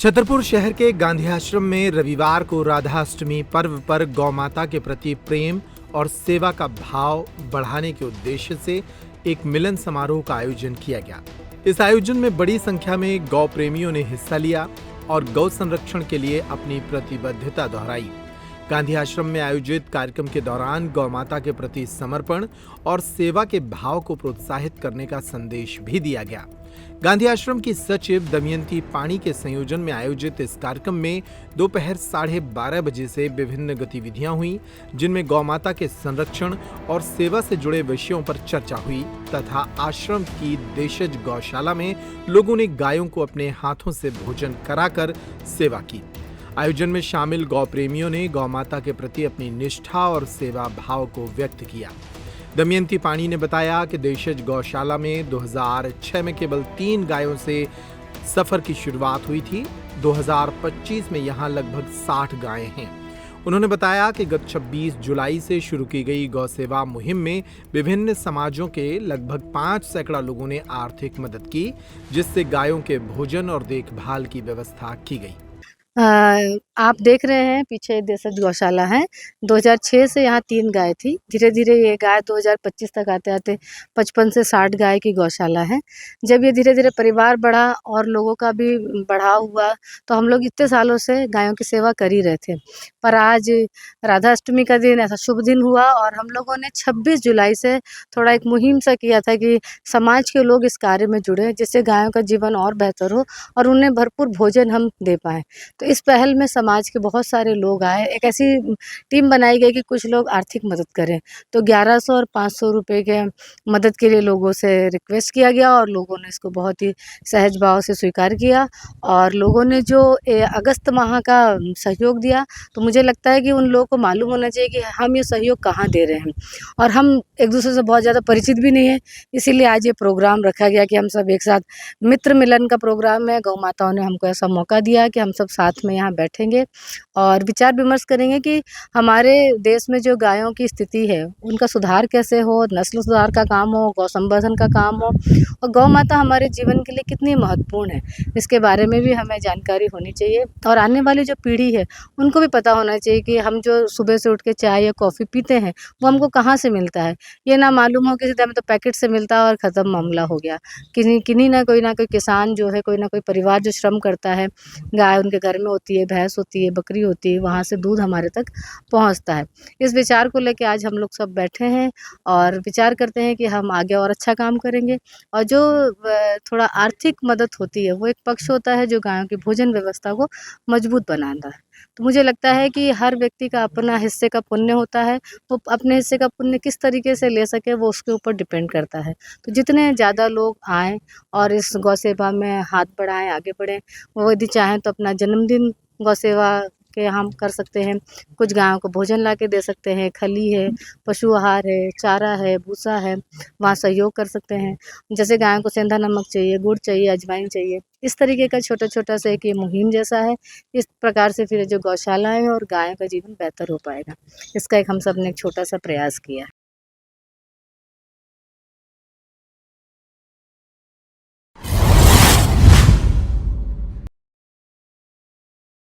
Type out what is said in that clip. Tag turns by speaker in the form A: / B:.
A: छतरपुर शहर के गांधी आश्रम में रविवार को राधाष्टमी पर्व पर गौमाता के प्रति प्रेम और सेवा का भाव बढ़ाने के उद्देश्य से एक मिलन समारोह का आयोजन किया गया। इस आयोजन में बड़ी संख्या में गौ प्रेमियों ने हिस्सा लिया और गौ संरक्षण के लिए अपनी प्रतिबद्धता दोहराई। गांधी आश्रम में आयोजित कार्यक्रम के दौरान गौमाता के प्रति समर्पण और सेवा के भाव को प्रोत्साहित करने का संदेश भी दिया गया। गांधी आश्रम की सचिव दमयंती पाणी के संयोजन में आयोजित इस कार्यक्रम में दोपहर 12:30 बजे से विभिन्न गतिविधियां हुई, जिनमें गौमाता के संरक्षण और सेवा से जुड़े विषयों पर चर्चा हुई तथा आश्रम की देशज गौशाला में लोगों ने गायों को अपने हाथों से भोजन कराकर सेवा की। आयोजन में शामिल गौ प्रेमियों ने गौमाता के प्रति अपनी निष्ठा और सेवा भाव को व्यक्त किया। दमयंती पाणी ने बताया कि देशज गौशाला में 2006 में केवल 3 गायों से सफर की शुरुआत हुई थी। 2025 में यहां लगभग 60 गायें हैं। उन्होंने बताया कि गत 26 जुलाई से शुरू की गई गौ सेवा मुहिम में विभिन्न समाजों के लगभग 5 सैकड़ा लोगों ने आर्थिक मदद की, जिससे गायों के भोजन और देखभाल की व्यवस्था की गई।
B: आप देख रहे हैं पीछे देशज गौशाला है। 2006 से यहाँ 3 गाय थी। धीरे धीरे ये गाय 2025 तक आते आते 55 से 60 गाय की गौशाला है। जब ये धीरे धीरे परिवार बढ़ा और लोगों का भी बढ़ाव हुआ, तो हम लोग इतने सालों से गायों की सेवा कर ही रहे थे। पर आज राधाष्टमी का दिन ऐसा शुभ दिन हुआ और हम लोगों ने 26 जुलाई से थोड़ा एक मुहिम सा किया था कि समाज के लोग इस कार्य में जुड़े, जिससे गायों का जीवन और बेहतर हो और उन्हें भरपूर भोजन हम दे पाएँ। तो इस पहल में समाज के बहुत सारे लोग आए। एक ऐसी टीम बनाई गई कि कुछ लोग आर्थिक मदद करें। तो 1100 और 500 रुपए के मदद के लिए लोगों से रिक्वेस्ट किया गया और लोगों ने इसको बहुत ही सहज भाव से स्वीकार किया। और लोगों ने जो अगस्त माह का सहयोग दिया, तो मुझे लगता है कि उन लोगों को मालूम होना चाहिए कि हम ये सहयोग कहाँ दे रहे हैं। और हम एक दूसरे से बहुत ज़्यादा परिचित भी नहीं है, इसीलिए आज ये प्रोग्राम रखा गया कि हम सब एक साथ मित्र मिलन का प्रोग्राम है। गौ माताओं ने हमको ऐसा मौका दिया कि हम सब साथ में यहाँ बैठेंगे और विचार विमर्श करेंगे कि हमारे देश में जो गायों की स्थिति है, उनका सुधार कैसे हो, नस्ल सुधार का काम हो, गौ संवर्धन का काम हो और गौ माता हमारे जीवन के लिए कितनी महत्वपूर्ण है, इसके बारे में भी हमें जानकारी होनी चाहिए। और आने वाली जो पीढ़ी है, उनको भी पता होना चाहिए कि हम जो सुबह से उठ के चाय या कॉफ़ी पीते हैं, वो हमको कहाँ से मिलता है। ये ना मालूम हो कि सीधा हमें तो पैकेट से मिलता है और ख़त्म मामला हो गया। किन्हीं ना कोई किसान जो है, कोई ना कोई परिवार जो श्रम करता है, गाय उनके घर में होती है, भैंस होती है, बकरी होती है, वहाँ से दूध हमारे तक पहुँचता है। इस विचार को लेके आज हम लोग सब बैठे हैं और विचार करते हैं कि हम आगे और अच्छा काम करेंगे। और जो थोड़ा आर्थिक मदद होती है, वो एक पक्ष होता है जो गायों की भोजन व्यवस्था को मजबूत बनाता है। तो मुझे लगता है कि हर व्यक्ति का अपना हिस्से का पुण्य होता है। वो अपने हिस्से का पुण्य किस तरीके से ले सके, वो उसके ऊपर डिपेंड करता है। तो जितने ज़्यादा लोग आएँ और इस गौ सेवा में हाथ बढ़ाएँ, आगे बढ़ें, वो यदि चाहें तो अपना जन्मदिन गौ सेवा के हम कर सकते हैं। कुछ गायों को भोजन ला के दे सकते हैं, खली है, पशु आहार है, चारा है, भूसा है, वहाँ सहयोग कर सकते हैं। जैसे गायों को सेंधा नमक चाहिए, गुड़ चाहिए, अजवाइन चाहिए, इस तरीके का छोटा-छोटा सा एक ये मुहिम जैसा है। इस प्रकार से फिर जो गौशालाएँ और गायों का जीवन बेहतर हो पाएगा। इसका एक हम सब ने एक छोटा-सा प्रयास किया है।